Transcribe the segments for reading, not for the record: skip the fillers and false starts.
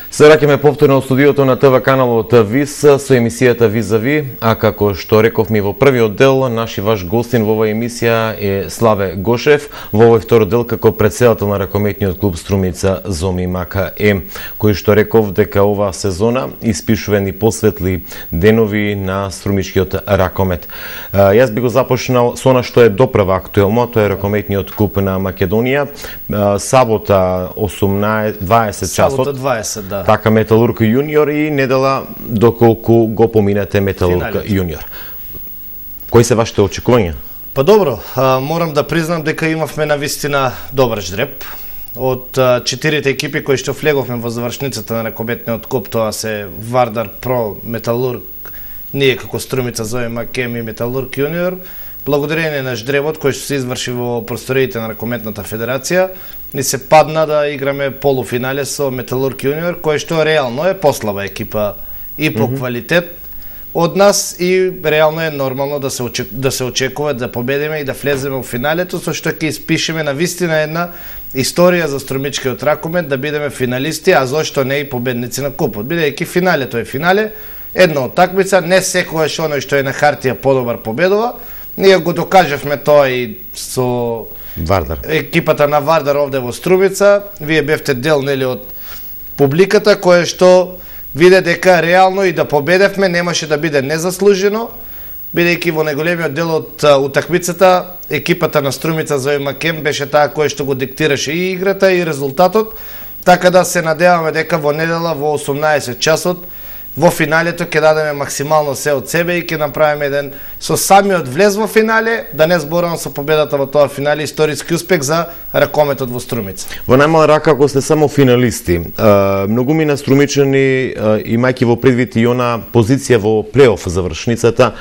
Се враќаме повторно во студиото на ТВ каналот ВИС со емисијата Визави, а како што рековме во првиот дел, наш и ваш гостин во оваа емисија е Славе Гошев, во овој втор дел како претседател на ракометниот клуб Струмица Зоми МКЕ, кој што реков дека оваа сезона испишува ни посветли денови на струмичкиот ракомет. Јас би го започнал со она што е допрва актуелно, тоа е ракометниот клуб на Македонија. Сабота 20 часот. Сабота 20, да. Така Металург јуниор и недела доколку го поминете Металург јуниор. Кои се вашите очекувања? Па добро, морам да признам дека имавме навистина добар ждреб. Од 4 екипи кои што влеговме во завршницата на ракометниот клуб, тоа се Вардар Про, Металург, ние како Струмица Зоми МКЕ и Металург јуниор. Благодарение на ждребот кој што се изврши во просториите на ракометната федерација, ни се падна да играме полуфинале со Металург јуниор, кој што реално е послаба екипа и по квалитет од нас и реално е нормално да се очекува да победиме и да влеземе во финалето, со што ќе испишеме навистина една историја за струмичкиот ракомет, да бидеме финалисти, а зошто не и победници на купот. Бидејќи финалето е финале, една од такмица, не секогаш оној што е на хартија подобар победува. Ние го докажавме тоа и со Вардар. Екипата на Вардар овде во Струмица. Вие бевте дел нели од публиката која што виде дека реално и да победевме немаше да биде незаслужено, бидејќи во најголемиот дел од утакмицата екипата на Струмица Зоми МКЕ беше таа која што го диктираше и играта и резултатот, така да се надеваме дека во недела во 18 часот во финалето ќе дадеме максимално се од себе и ќе направиме еден со самиот влез во финале, да не зборам со победата во тоа финале, историски успех за ракометот во Струмица. Во најмала рака, ако сте само финалисти, многу мина струмичани, имајќи во предвид и она позиција во плейоф завршницата,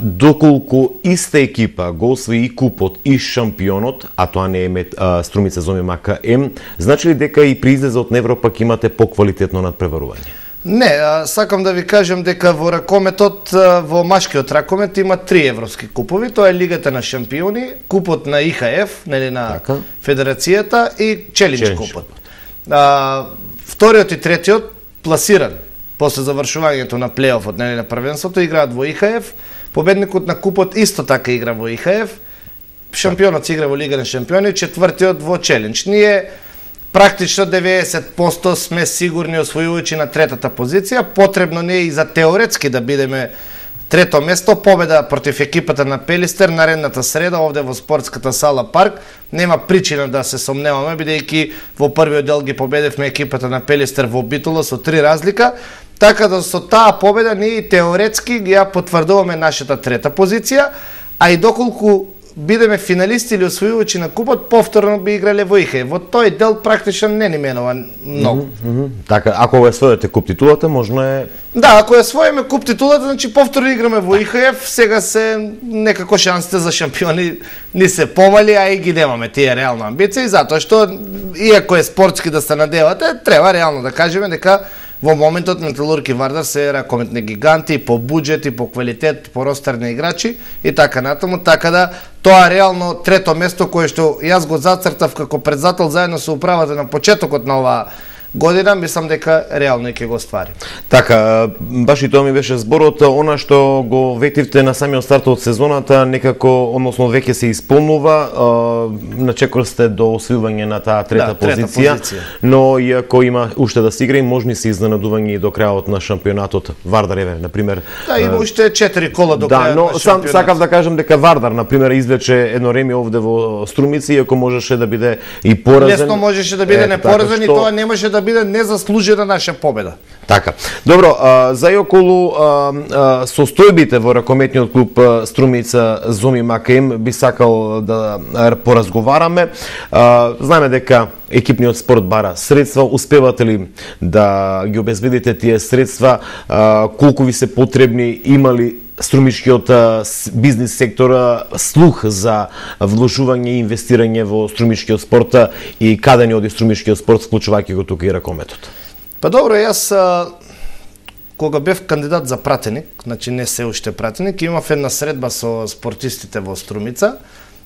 доколку иста екипа го освои и купот и шампионот, а тоа не е Струмица Зоми МКЕ, значи ли дека и при излезот на Европа ќе имате поквалитетно надпреварување? Не, сакам да ви кажем дека во ракометот, во машкиот ракомет има 3 европски купови, тоа е Лигата на шампиони, купот на ИХФ, нели на федерацијата и Челендж купот. Вториот и третиот пласиран после завршувањето на плейофот, нели на првенството, играат во ИХФ, победникот на купот исто така игра во ИХФ, шампионот се игра во Лига на шампиони, четвртиот во Челендж. Ние практично 90% сме сигурни освојувачи на третата позиција, потребно не е и за теоретски да бидеме трето место, победа против екипата на Пелистер наредната среда овде во спортската сала Парк. Нема причина да се сомневаме, бидејќи во првиот дел ги победевме екипата на Пелистер во Битола со 3 разлика, така да со таа победа ние теоретски ја потврдуваме нашата трета позиција, а и доколку бидеме финалисти или освојувачи на купот, повторно би играле во ИХФ. Во тој дел практично не ни менува многу. Така, ако го освоите куп титулата, можно е... Да, ако ја освоиме куп титулата, значи повторно играме во ИХФ, сега се некако шансите за шампиони ни се помали, а и ги немаме тие реално амбиции, затоа што, иако е спортски да се надевате, треба реално да кажеме дека во моментот Металург и Вардар се ракометни гиганти по буџет и по квалитет, по ростер на играчи и така натаму, така да тоа реално трето место кое што јас го зацртав како председател заедно со управата на почетокот на оваа година, мислам дека реално ќе го ствари. Така, баш и тоа ми беше зборот, она што го ветивте на самиот старт од сезоната, некако, односно веќе се исполнува, начекор сте до освојување на таа трета позиција, но иако има уште да се игра и можни се изненадувања и до крајот на шампионатот. Вардар еве, на пример. Да, има уште 4 кола до крајот на шампионатот. Но сакав да кажам дека Вардар, на пример, извлече едно реми овде во Струмица, иако можеше да биде и поразен. Лесно можеше да биде непоразен и тоа немаше да биде незаслужена наша победа. Така. Добро, за и околу состојбите во ракометниот клуб Струмица Зоми МКЕ би сакал да поразговараме. Знаеме дека екипниот спорт бара средства, успевате ли да ги обезбедите тие средства, колку ви се потребни, има ли струмичкиот бизнис сектор слух за вложување и инвестирање во струмичкиот спорт и каде ни оди струмичкиот спорт, вклучувајќи го тука и ракометот? Па добро, јас кога бев кандидат за пратеник, значи не се уште пратеник, имав една средба со спортистите во Струмица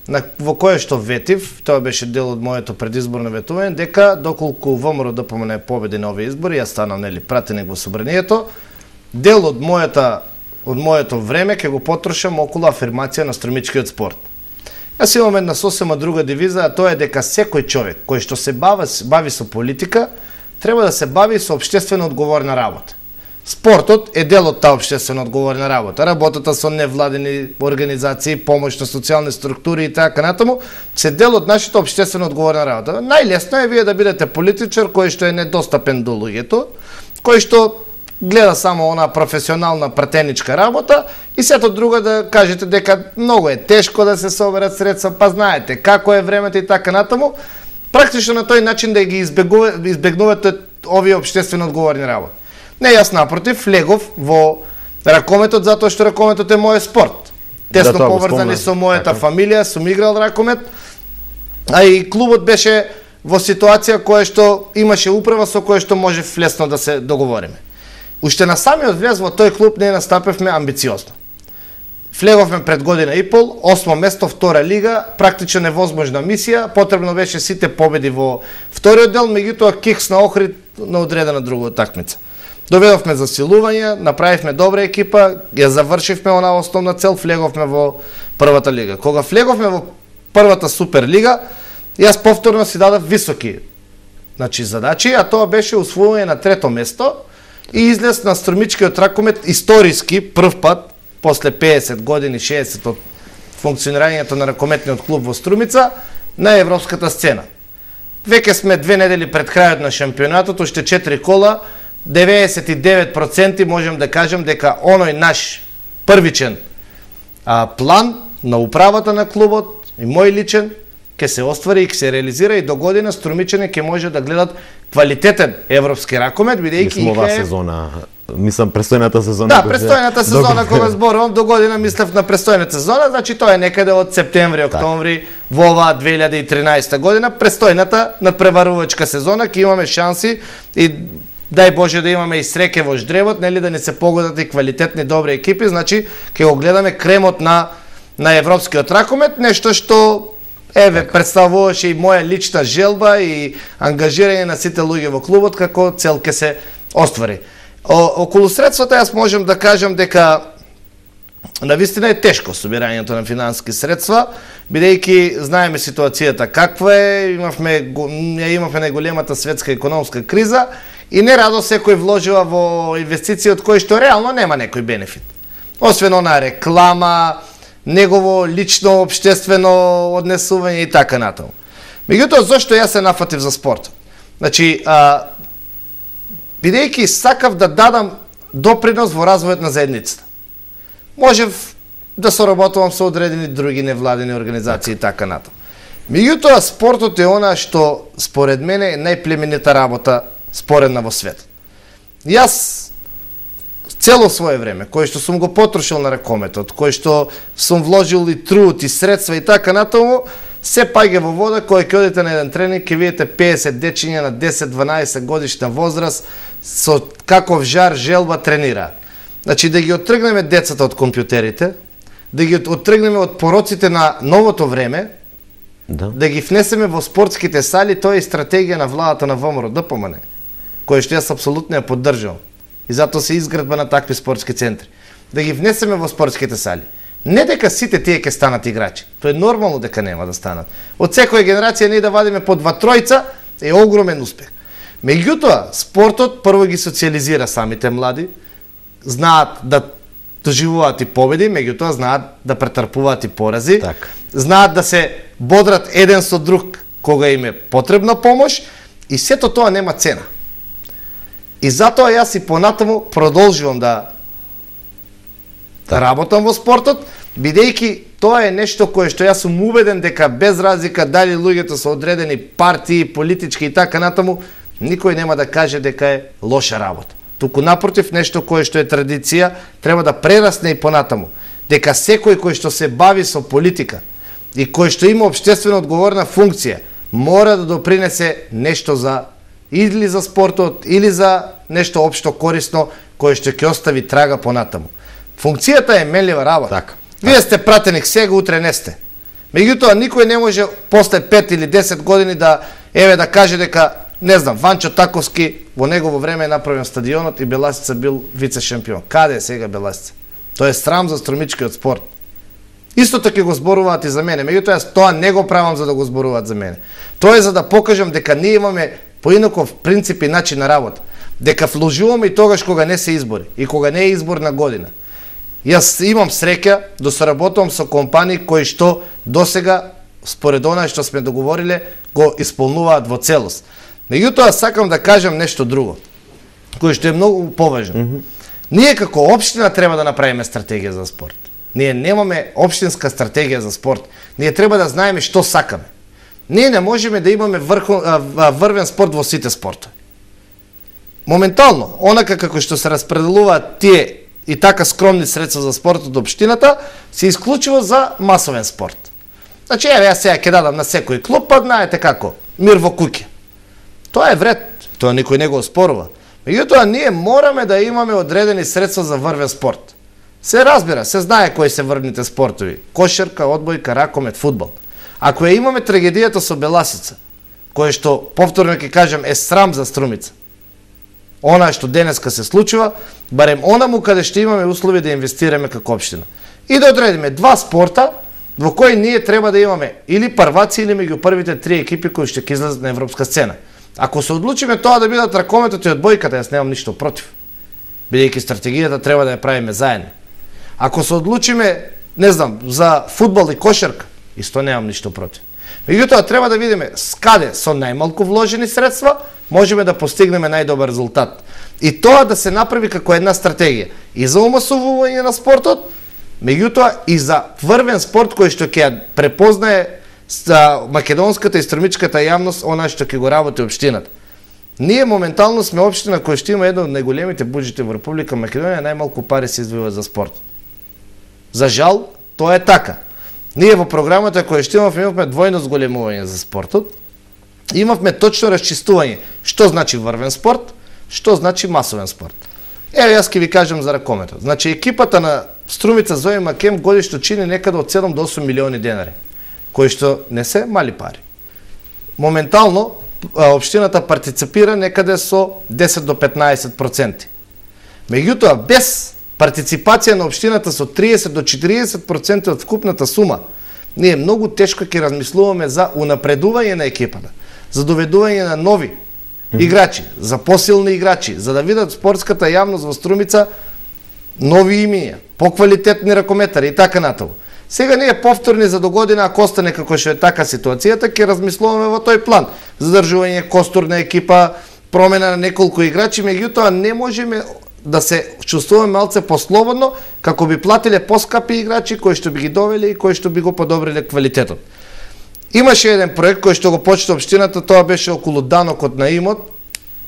во кое што ветив, тоа беше дел од моето предизборно ветување, дека доколку ВМРО ДПМН победи на овие избори, јас станам пратеник во собранието, дел од моето време ќе го потрошам околу афирмација на стромичкиот спорт. Јас имам една сосема друга девиза, а тоа е дека секој човек кој што се бави со политика, треба да се бави со општествено одговорна работа. Спортот е дел од таа општествено одговорна работа. Работата со невладени организации, помош на социјални структури и така натаму, се дел од нашата општествено одговорна работа. Најлесно е вие да бидете политичар кој што е недостапен до луѓето, кој што гледа само она професионална пратеничка работа и сето друго да кажете дека многу е тешко да се соберат средства, па знаете како е времето и така натаму. Практично на тој начин да ги избегнувате овие општествено одговорни работи. Не, јас напротив, влегов во ракометот затоа што ракометот е мојот спорт. Тесно поврзани со мојата фамилија, сум играл ракомет, а и клубот беше во ситуација која што имаше управа со која што може лесно да се договориме. Уште на самиот влез во тој клуб не настапевме амбициозно. Влеговме пред година и пол, 8 место, 2 лига, практично невозможна мисија, потребно беше сите победи во вториот дел, меѓутоа кикс на Охрид на одредена друга такмица. Доведовме засилување, направивме добра екипа, ја завршивме онаа основна цел, влеговме во првата лига. Кога влеговме во првата суперлига, јас повторно си дадав високи задачи, а тоа беше усвојување на 3-то место и излез на стромичкиот ракомет историски прв пат после 50 години, 60 од функционирањето на ракометниот клуб во Струмица на европската сцена. Веќе сме 2 недели пред крајот на шампионатот, уште 4 кола, 99% можем да кажем дека оној наш првичен план на управата на клубот и мој личен ќе се оствари и ќе се реализира и до година струмичани ќе може да гледат квалитетен европски ракомет, бидејќи оваа сезона, мислам престојната сезона. Да, престојната сезона кога зборувам, до година мислев на престојната сезона, значи тоа е некаде од септември, октомври во оваа 2013 година, престојната надпреварувачка сезона, ќе имаме шанси и дај Боже да имаме и среќа во ждревот, нели да не се погодат и квалитетни добри екипи, значи ќе го гледаме кремот на европскиот ракомет, нешто што представуваше и моја лична желба и ангажирање на сите луѓе во клубот како цел ќе се оствари. Околу средствата јас можам да кажам дека навистина е тешко собирањето на финансиски средства, бидејќи знаеме ситуацијата каква е, имавме најголемата светска економска криза и нерадо секој вложила во инвестиција од кој што реално нема некој бенефит. Освен она реклама, негово лично општествено однесување и така натаму. Меѓутоа, зошто јас се нафатив за спорт? Значи, бидејќи сакав да дадам допринос во развојот на заедницата. Можев да соработувам со одредени други невладени организации и така натаму. Меѓутоа, спортот е она што според мене е најплеменита работа споредна во светот. Јас цело свое време, кој што сум го потрошил на ракометот, кој што сум вложил и труд и средства и така натаму, се паѓа во вода, кој ќе одите на еден тренинг, ќе видите 50 дечиња на 10-12 годишна возраст со каков жар, желба тренираат. Значи да ги оттргнеме децата од компјутерите, да ги оттргнеме од пороците на новото време, да ги внесеме во спортските сали, тоа е стратегија на владата на ВМРО ДПМН, која што јас апсолутно ја поддржувам. И затоа се изградба на такви спортски центри. Да ги внесеме во спортските сали. Не дека сите тие ќе станат играчи. Тоа е нормално дека нема да станат. Од секоја генерација ние да вадиме по 2-3 е огромен успех. Меѓутоа, спортот прво ги социализира самите млади, знаат да доживуваат и победи, меѓутоа знаат да претрпуваат и порази, знаат да се бодрат еден со друг кога им е потребна помош и сето тоа нема цена. И затоа јас и понатаму продолжувам да работам во спортот, бидејќи тоа е нешто кое што јас сум убеден дека без разлика дали луѓето се одредени партии, политички и така натаму, никој нема да каже дека е лоша работа. Туку напротив, нешто кое што е традиција, треба да прерасне и понатаму. Дека секој кој што се бави со политика и кој што има општествено одговорна функција, мора да допринесе нешто за или за спортот, или за нешто општо корисно, кое што ќе остави трага понатаму. Функцијата е менлива работа. Вие сте пратеник сега, утре не сте. Меѓутоа, никој не може после 5 или 10 години да каже дека, не знам, Ванчо Таковски во негово време е направен стадионот и Беласица бил вице-шампион. Каде е сега Беласица? Тоа е срам за струмичкиот спорт. Исто така го зборуваат и за мене, меѓутоа тоа не го правам за да го зборуваат за мене. Тоа е за да покажам дека ние имаме поинаков принцип и начин на работа. Дека вложуваме и тогаш кога не се избори и кога не е изборна година. Јас имам среќа да соработувам со компании кои што досега според она што сме договориле го исполнуваат во целост. Меѓутоа сакам да кажам нешто друго, кое што е многу поважно. Ние како општина треба да направиме стратегија за спорт. Ние немаме општинска стратегија за спорт. Ние треба да знаеме што сакаме. Ние не можеме да имаме врвен спорт во сите спортови. Моментално, онака како што се распределуваат тие и така скромни средства за спортот од општината, се исклучува за масовен спорт. Значи, јас сега ќе дадам на секој клуб, па знаете како, мир во куќе. Тоа е вред, тоа никој не го оспорува. Меѓутоа, ние мораме да имаме одредени средства за врвен спорт. Се разбира, се знае кои се врвните спортови. Кошарка, одбојка, ракомет, фудбал. Ако ја имаме трагедијата со Беласица, која што, повторно ќе кажам, е срам за Струмица, она што денеска се случува, барем онаму каде што имаме услови да инвестираме како општина. И да одредиме два спорта во кои ние треба да имаме или прваци или меѓу првите 3 екипи кои што ќе излезат на европска сцена. Ако се одлучиме тоа да бидат ракометот и одбојката, јас немам ништо против. Бидејќи стратегијата треба да ја правиме заедно. Ако се одлучиме, не знам, за фудбал и кошарка, исто немам ништо против. Меѓутоа треба да видиме скаде со најмалку вложени средства можеме да постигнеме најдобар резултат. И тоа да се направи како една стратегија и за умасовување на спортот, меѓутоа и за врвен спорт кој што ќе препознае македонската и струмичката јавност она што ќе го работи општината. Ние моментално сме општина која што има едно од најголемите буџети во Република Македонија, најмалку пари се издвојуваат за спорт. За жал, тоа е така. Ние во програмата која што имавме двојно зголемување за спортот. Имавме точно расчистување што значи врвен спорт, што значи масовен спорт. Еве јас ќе ви кажам за ракометот. Значи екипата на Струмица Зои Макем годишно чини некаде од 7 до 8 милиони денари, кои што не се мали пари. Моментално општината партиципира некаде со 10 до 15%. Меѓутоа без партиципација на општината со 30 до 40% од вкупната сума, ние многу тешко ќе размислуваме за унапредување на екипата, за доведување на нови играчи, за посилни играчи, за да видат спортската јавност во Струмица нови имиња, поквалитетни ракометари и така натаму. Сега ние повторни за догодина, ако остане како што е така ситуацијата, ќе размислуваме во тој план. Задржување костурна екипа, промена на неколку играчи, меѓутоа не можеме да се чувствуваме малце послободно, како би платиле поскапи играчи кои што би ги довели и кои што би го подобриле квалитетот. Имаше еден проект кој што го почна општината, тоа беше околу данокот на имот,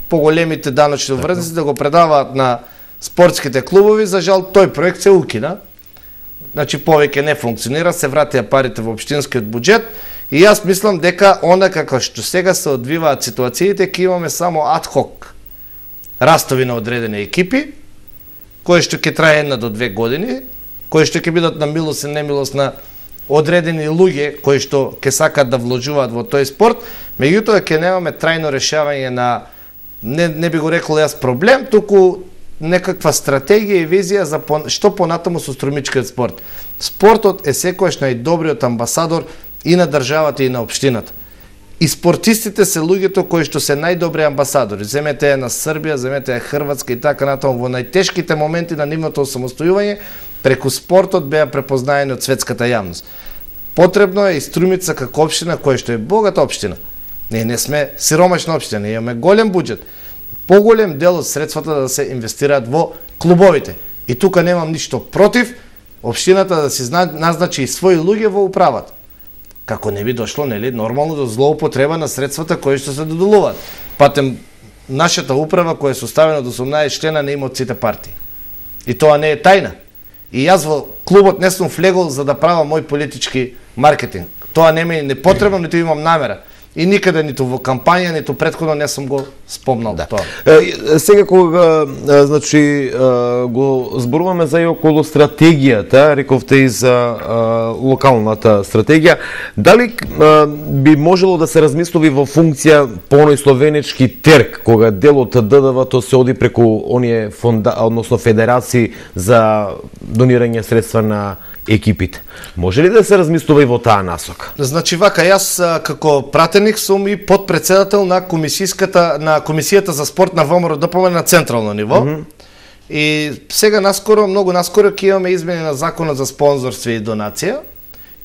поголемите даночни врзници да го предаваат на спортските клубови, за жал тој проект се укина. Значи повеќе не функционира, се вратија парите во општинскиот буџет и јас мислам дека она како што сега се одвиваат ситуациите, ќе имаме само адхок растови на одредени екипи, кои што ќе трае 1 до 2 години, кои што ќе бидат на милост и немилост на одредени луѓе кои што ќе сакат да вложуваат во тој спорт, меѓутоа ќе немаме трајно решавање на не би го рекол јас проблем, туку некаква стратегија и визија за што понатаму со струмичкиот спорт. Спортот е секогаш најдобриот амбасадор и на државата и на општината. И спортистите се луѓето кои што се најдобри амбасадори. Земете на Србија, земете Хрватска и така натаму во најтешките моменти на нивното осамостојување, преку спортот беа препознаени од светската јавност. Потребно е и Струмица како општина која што е богата општина. Ние не сме сиромашна општина, ние имаме голем буџет. Поголем дел од средствата да се инвестираат во клубовите. И тука немам ништо против општината да си назначи и своји луѓе во управата. Како не би дошло, нели, нормално до злоупотреба на средствата кои што се доделуваат. Патем нашата управа која е составена од 18 члена не има од сите партии. И тоа не е тајна. И јас во клубот не сум влегол за да правам мој политички маркетинг. Тоа не ми е непотребно, ниту имам намера. И никаде, ниту во кампања, ниту претходно не сум го спомнал тоа. Сега кога значи го зборуваме за и околу стратегијата, рековте и за локалната стратегија, дали би можело да се размислови во функција по оној словенечки терк, кога дел од ДДВ-то се оди преку оние односно федерации за донирање средства на екипите. Може ли да се размислува и во таа насока? Значи вака, јас како пратеник сум и подпредседател на комисијата за спорт на ВМРО-ДПМН на централно ниво. И сега многу наскоро ќе имаме измени на законот за спонзорство и донација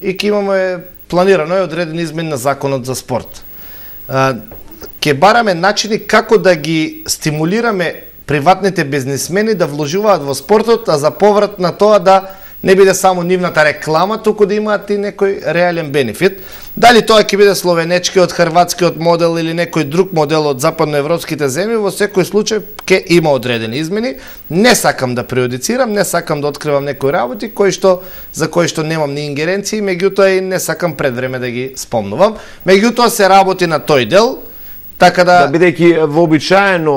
и ќе имаме планирано и одредени измени на законот за спорт. Ќе бараме начини како да ги стимулираме приватните бизнисмени да вложуваат во спортот, а за поврат на тоа да не биде само нивната реклама, туку да имаат и некој реален бенефит. Дали тоа ќе биде словенечкиот, хрватскиот модел или некој друг модел од западноевропските земји, во секој случај ќе има одредени измени. Не сакам да преюдицирам, не сакам да откривам некои работи за кои што немам ни ингеренции, меѓутоа и не сакам пред време да ги спомнувам. Меѓутоа се работи на тој дел. Така да бидејќи вообичаено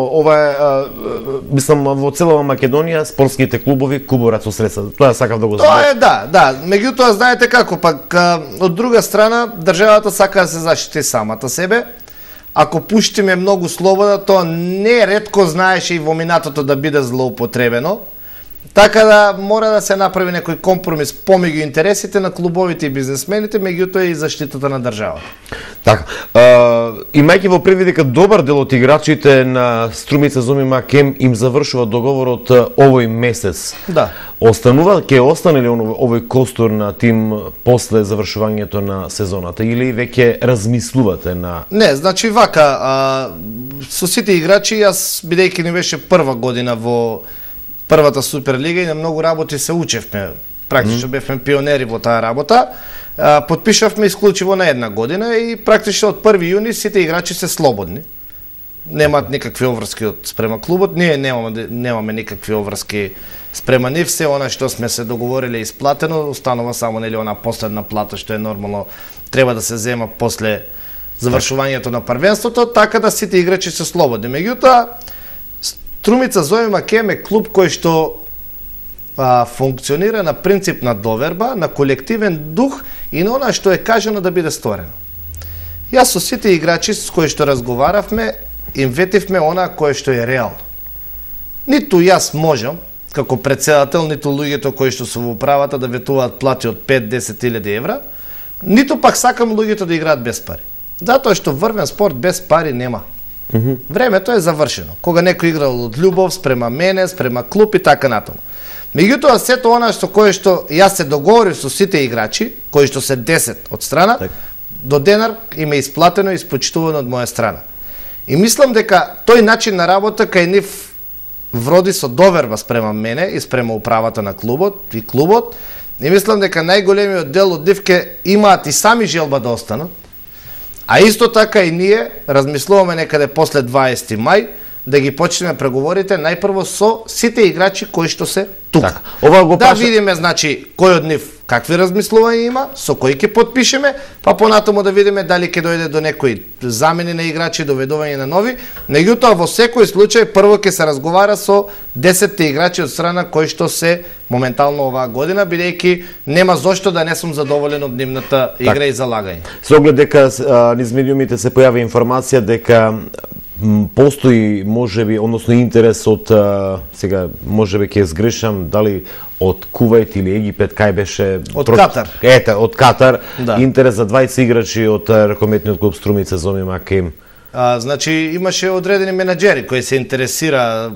мислам во целава Македонија спортските клубови кубурат со средства. Тоа сакав да го знам. Тоа е да. Меѓутоа знаете како, пак од друга страна државата сака да се заштити самата себе. Ако пуштиме многу слобода, тоа не ретко знаеше и во минатото да биде злоупотребено. Така да мора да се направи некој компромис помеѓу интересите на клубовите и бизнисмените, меѓутоа и заштитата на државата. Така, имајќи во предвид дека добар дел од играчите на Струмица Зомима Кем им завршува договорот овој месец. Да. Ќе остане ли овој костур на тим после завршувањето на сезоната или веќе размислувате на... Не, значи вака, со сите играчи, јас бидејќи ни беше прва година во првата Суперлига и на многу работи се учевме. Практично бевме пионери во таа работа. Подпишавме исклучиво на една година и практично од 1 јуни сите играчи се слободни. Немаат никакви обврски спрема клубот, ние немаме никакви обврски спрема нив, се она што сме се договориле исплатено, останува само нели она последна плата што е нормално треба да се зема после завршувањето на првенството, така да сите играчи се слободни. Меѓутоа Струмица Зомима Кем е клуб кој што функционира на принцип на доверба, на колективен дух и на она што е кажано да биде сторено. Јас со сите играчи с кои што разговаравме, им ветивме она кое што е реално. Ниту јас можам, како председател, ниту луѓето кои што се во управата да ветуваат плати од 5-10 илјади евра, ниту пак сакам луѓето да играат без пари. Затоа што врвен спорт без пари нема. Времето е завршено. Кога некој играл од љубов спрема мене, спрема клуб и така натаму. Меѓутоа сето она што кое што јас се договорив со сите играчи, кои што се 10 од страна, до денар им е исплатено и испочитувано од моја страна. И мислам дека тој начин на работа кај нив вроди со доверба спрема мене и спрема управата на клубот и клубот. И мислам дека најголемиот дел од нив ке имаат и сами желба да останат. А исто така и ние размислуваме некаде после 20 мај да ги почнеме преговорите најпрво со сите играчи кои што се тука. Да видиме значи кој од нив какви размислувања има, со кои ќе потпишеме, па понатаму да видиме дали ќе дојде до некои замени на играчи, доведување на нови. Меѓутоа во секој случај прво ќе се разговара со 10 играчи од страна кои што се моментално оваа година, бидејќи нема зошто да не сум задоволен од нивната игра и залагање. Со оглед дека низ медиумите се појави информација дека постои можеби, односно интерес од сега можеби ќе сгрешам, дали од Кувајт или Египет, кај беше Катар. Од Катар, интерес за 20 играчи од ракометниот клуб Струмица Зомима Кем. Значи имаше одредени менаџери кои се интересира.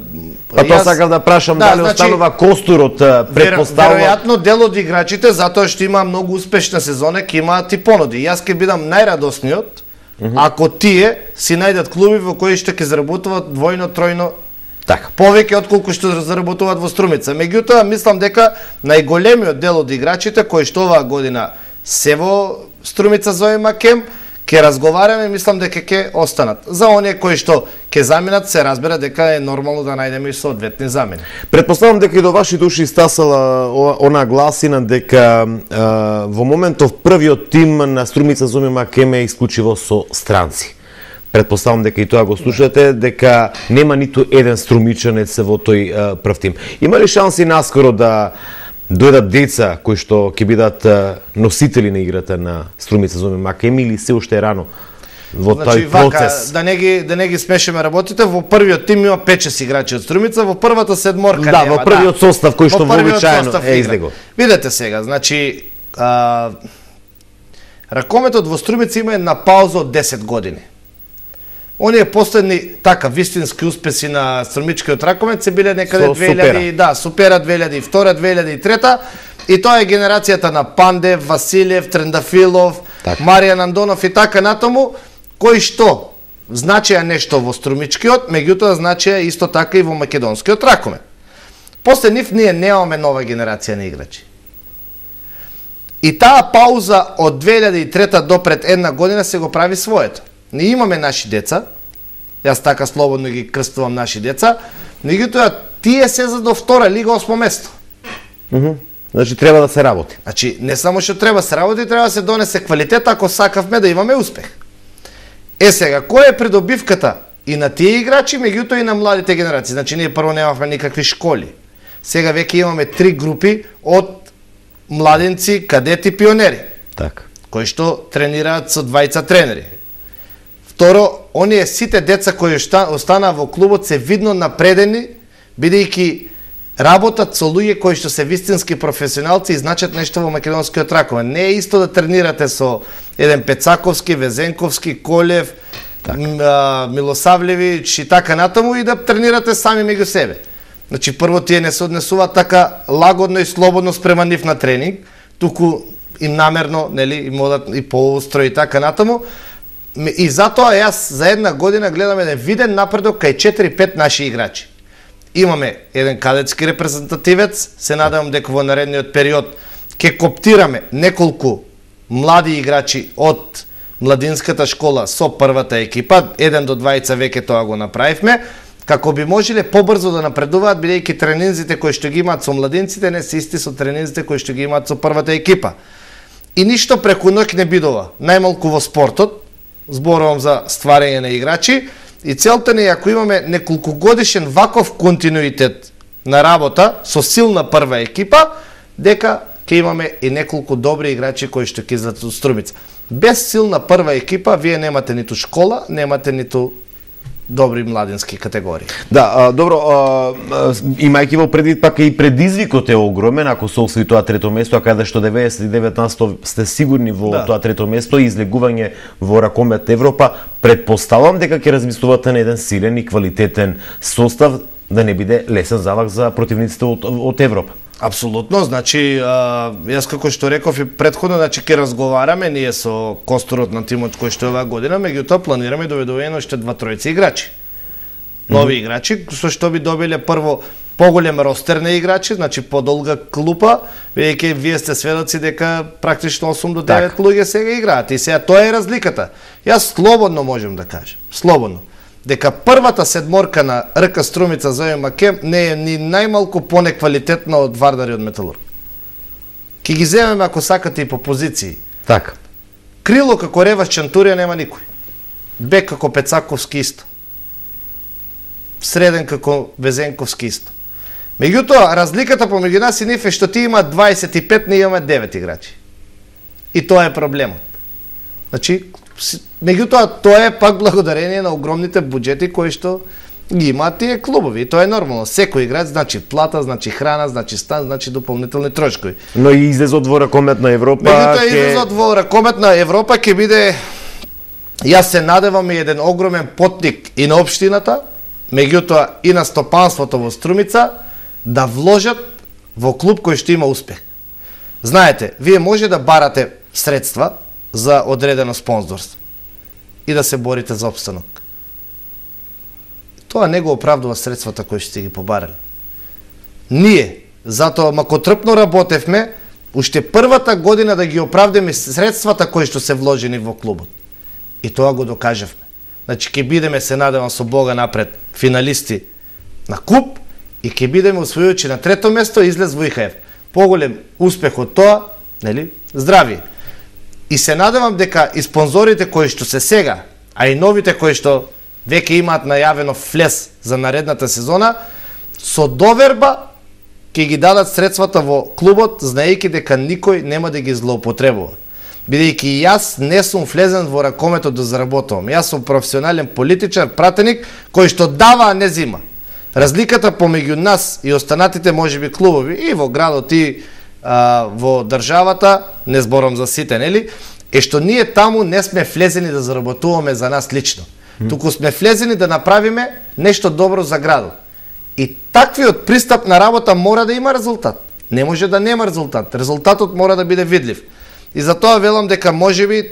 Па тоа сакам да прашам дали останува костур од претпоставка. Веројатно дел од играчите затоа што има многу успешна сезона ќе имаат и понуди. Јас ќе бидам најрадосниот ако тие си најдат клуби во кои што ќе заработуваат двојно, тројно повеќе отколку што заработуваат во Струмица. Меѓутоа мислам дека најголемиот дел од играчите кои што оваа година се во Струмица Зомима Кем Ке разговараме, мислам дека ќе останат. За оние кои што ќе заминат, се разбира дека е нормално да најдеме и соодветни замени. Предпоставам дека и до вашите уши стасала она гласина дека во моментов првиот тим на Струмица Зоми Макем е исклучиво со странци. Предпоставам дека и тоа го слушате, дека нема ниту еден струмичанец во тој прв тим. Има ли шанси наскоро да дојдат деца кои што ќе бидат носители на играта на Струмица Зоми Макем или се уште е рано во тој процес? Да не ги смешиме работите, во првиот тим има 5-6 играчи од Струмица, во првата седморка нема. Во првиот состав кој што вообичаено е излего. Видете сега, значи ракометот во Струмица има една пауза од 10 години. Оние последни така вистински успеси на струмичкиот ракомет се биле некаде 2000, Супера 2002, 2003 и тоа е генерацијата на Пандев, Василев, Трендафилов, Маријан Андонов и така натаму, кои што значеа нешто во струмичкиот, меѓутоа значеа исто така и во македонскиот ракомет. После нив ние немаме нова генерација на играчи. И таа пауза од 2003 до пред една година се го прави своето. Не имаме наши деца, јас така слободно ги крстувам наши деца, меѓутоа тие се за до втора лига 8 место. Значи треба да се работи. Значи не само што треба да се работи, треба да се донесе квалитет ако сакавме да имаме успех. Сега, која е придобивката и на тие играчи, меѓутоа и на младите генерации? Значи ние прво немавме никакви школи. Сега веќе имаме 3 групи од младенци, кадети, пионери. Така. Кои што тренираат со двајца тренери. Второ, оние сите деца кои останаа во клубот се видно напредени, бидејќи работат со луѓе кои што се вистински професионалци и значат нешто во македонскиот ракомет. Не е исто да тренирате со еден Пецаковски, Везенковски, Колев, Милосавлевич и така натаму и да тренирате сами меѓу себе. Значи прво тие не се однесуваат така лагодно и слободно спрема нив на тренинг, туку им намерно, нели, им одат и поустро и така натаму. И затоа јас за една година гледам еден виден напредок кај 4-5 наши играчи. Имаме еден кадетски репрезентативец, се надевам дека во наредниот период ќе коптираме неколку млади играчи од младинската школа со првата екипа, 1 до 2 веќе тоа го направивме, како би можеле побрзо да напредуваат, бидејќи тренинзите кои што ги имаат со младинците не се исти со тренинзите кои што ги имаат со првата екипа. И ништо преку ноќ не бидува, најмалку во спортот, зборувам за стварање на играчи, и целта ни е ако имаме неколку годишен ваков континуитет на работа со силна прва екипа, дека ќе имаме и неколку добри играчи кои што ќе излезат од Струмица. Без силна прва екипа вие немате ниту школа, немате ниту добри младински категории. Да, добро, имајќи во предвид пак и предизвикот е огромен, ако се освои тоа трето место, а каде што 99% сте сигурни во тоа трето место и излегување во ракомет Европа, предпоставам дека ќе размислувате на еден силен и квалитетен состав, да не биде лесен залак за противниците од Европа. Апсолутно, значи, јас како што реков и претходно, значи ќе разговараме ние со костурот на тимот кој што е оваа година, меѓутоа планираме доведување на уште 2-3 играчи. Нови играчи, со што би добиле прво поголем ростер на играчи, значи подолга клупа, бидејќи вие сте сведоци дека практично 8 до 9 луѓе сега играат. И сега тоа е разликата. Јас слободно можам да кажам, слободно, дека првата седморка на РК Струмица Зоми Макем не е ни најмалку понеквалитетна од Вардар и од Металург. Ки ги земеме ако сакате и по позиции. Така. Крило како Ревас Чантурија нема никој. Бек како Пецаковски исто. Среден како Везенковски исто. Меѓутоа, разликата помеѓу нас и нив е што ти има 25, ние имаме 9 играчи. И тоа е проблемот. Значи, меѓутоа, тоа е пак благодарение на огромните буџети кои што ги имаат тие клубови. И тоа е нормално. Секој играч значи плата, значи храна, значи стан, значи дополнителни трошкови. Но и излезот во ракометна Европа... Меѓутоа, излезот во ракометна Европа ќе биде... Јас се надевам и еден огромен потник и на општината, меѓутоа и на стопанството во Струмица, да вложат во клуб кој што има успех. Знаете, вие може да барате средства за одредено спонзорство и да се борите за опстанок. Тоа не го оправдува средствата кои што сте ги побарали. Ние, затоа макотрпно работевме, уште првата година да ги оправдаме средствата кои што се вложени во клубот. И тоа го докажевме. Значи, ќе бидеме, се надевам со Бога напред, финалисти на куп и ќе бидеме освојувачи на трето место и излез во ИХФ. Поголем успех од тоа, нели, здравие. И се надевам дека и спонзорите кои што се сега, а и новите кои што веќе имаат најавено влез за наредната сезона, со доверба ќе ги дадат средствата во клубот, знаејќи дека никој нема да ги злоупотребува. Бидејќи јас не сум влезен во ракометот да заработувам. Јас сум професионален политичар, пратеник, кој што дава, а не зима. Разликата помеѓу нас и останатите можеби клубови и во градот и во државата, не зборам за сите, нели, е што ние таму не сме влезени да заработуваме за нас лично. Туку сме влезени да направиме нешто добро за градот. И таквиот пристап на работа мора да има резултат. Не може да нема резултат. Резултатот мора да биде видлив. И затоа велам дека можеби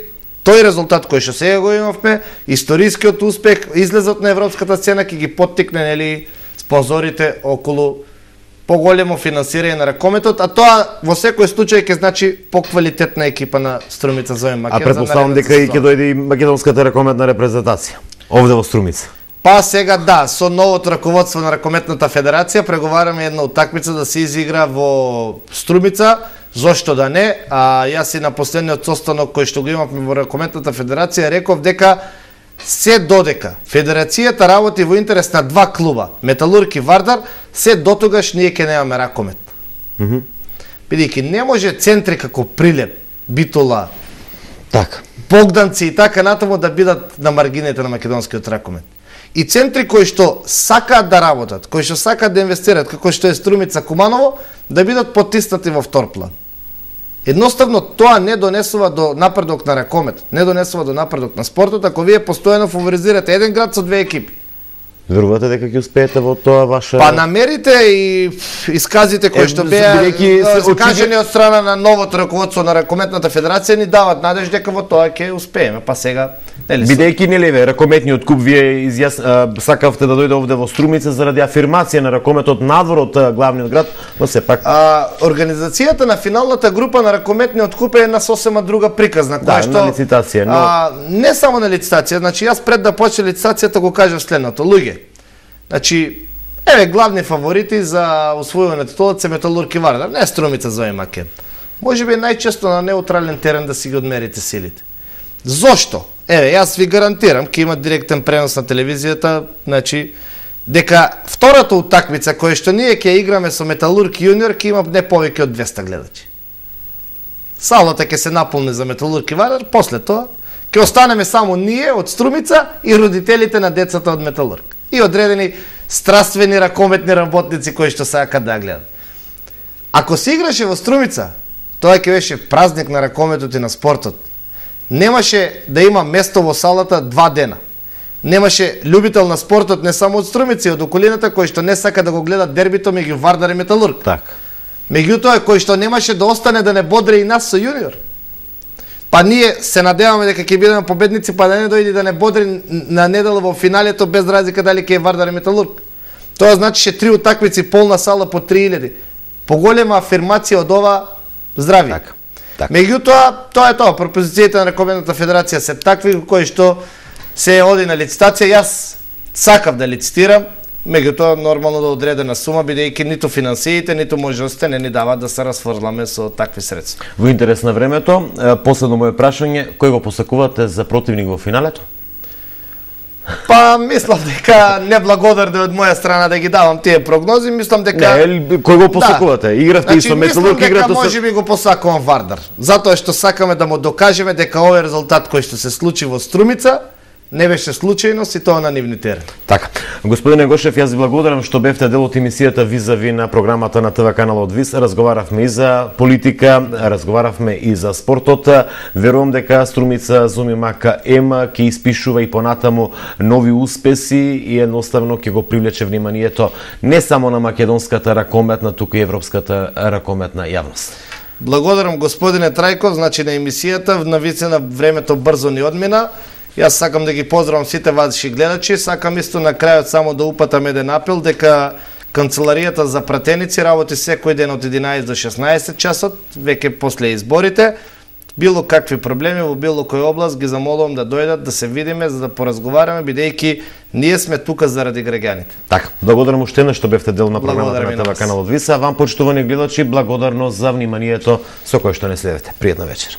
тој резултат кој што сега го имавме, историскиот успех, излезот на европската сцена ќе ги поттикне, нели, спонзорите околу поголемо финансирање на ракометот, а тоа во секој случај ќе значи поквалитетна екипа на Струмица Зоим Макен. А претпоставам дека и ќе дојде и македонската ракометна репрезентација овде во Струмица. Па сега да, со новото раководство на Ракометната федерација преговараме една утакмица да се изигра во Струмица, зошто да не, а јас и на последниот состанок кој што го имавме во Ракометната федерација реков дека се додека федерацијата работи во интерес на два клуба, Металург и Вардар, се дотогаш ние ќе немаме ракомет. Бидејќи не може центри како Прилеп, Битола, така, Богданци и така натаму да бидат на маргините на македонскиот ракомет. И центри кои што сакаат да работат, кои што сакаат да инвестираат, како што е Струмица Куманово, да бидат потиснати во втор план. Едноставно тоа не донесува до напредок на ракомет, не донесува до напредок на спортот, ако вие постојано фаворизирате еден град со две екипи. Верувате дека ќе успеете во тоа ваше... Па намерите и исказите кои што беа кажани од страна на новото раководство на Ракометната федерација ни дават надеж дека во тоа ќе успееме. Па сега, нели? Бидејќи нели ракометниот куп вие сакавте да дојде овде во Струмица заради афирмација на ракометот надвор од главниот град, но сепак организацијата на финалната група на ракометниот куп е една сосема друга приказна, која што на лицитација, но не само на лицитација, значи јас пред да почне лицитацијата го кажав следното, луѓе. Значи, еве главни фаворити за освојување на титулата се Металург и Вардар, не Струмица Зоим Макен. Можеби најчесто на неутрален терен да си ги одмерите силите. Зошто? Еве, јас ви гарантирам, ќе има директен пренос на телевизијата, значи, дека втората утакмица која што ние ќе играме со Металург јуниор ќе има не повеќе од 200 гледачи. Салата ќе се наполни за Металург и Вардар, после тоа ќе останеме само ние од Струмица и родителите на децата од Металург. И одредени страствени ракометни работници кои што сакаат да гледат. Ако се играше во Струмица, тоа ќе беше празник на ракометот и на спортот. Немаше да има место во салата 2 дена. Немаше љубител на спортот не само од Струмица и од околината кои што не сака да го гледат дербито меѓу Вардар и Металург. така. Меѓутоа кој што немаше да остане да не бодре и нас со јуниор. Па ние се надеваме дека ќе бидеме победници, па да не дојде да не бодри на недела во финалето без разлика дали ќе е Вардар и Металург. Тоа значише 3 утакмици, полна сала по 3000. Поголема афирмација од ова здрави. Така. Так. Меѓутоа, тоа е тоа, пропозициите на Ракометната федерација се такви кои што се оди на лицитација. Јас сакав да лицитирам, меѓутоа нормално да одредена сума, бидејќи ниту финансиите, ниту можностите не ни даваат да се расфрламе со такви средства. Во интерес на времето, последно моје прашање, кој го посакувате за противник во финалето? Па мислам дека неблагодарно од моја страна да ги давам тие прогнози, мислам дека Не, кој го посакувате? Игравте и со Металург, играте со... Можеби го посакувам Вардар, затоа што сакаме да му докажеме дека овој резултат кој што се случи во Струмица не беше случајност и тоа на нивни терен. Така. Господине Гошев, јас ви благодарам што бевте дел од емисијата Визави на програмата на ТВ каналот ВИС. Разговаравме и за политика, разговаравме и за спортот. Верувам дека Струмица Зоим Макен ќе испишува и понатаму нови успеси и едноставно ќе го привлече вниманието не само на македонската ракометна, туку и европската ракометна јавност. Благодарам господине Трајков, значи на емисијата, навистина времето брзо ни одмина. Јас сакам да ги поздравам сите ваши гледачи, сакам исто на крајот само да упатам еден апел дека канцеларијата за пратеници работи секој ден од 11 до 16 часот, веќе после изборите. било какви проблеми во било кој област, ги замолувам да дојдат, да се видиме, за да поразговараме, бидејќи ние сме тука заради граѓаните. Така, благодарам уште еднаш што бевте дел на програмата на ТВ каналот Виса. Вам, почитувани гледачи, благодарност за вниманието со кое што не следите. Пријатна вечер.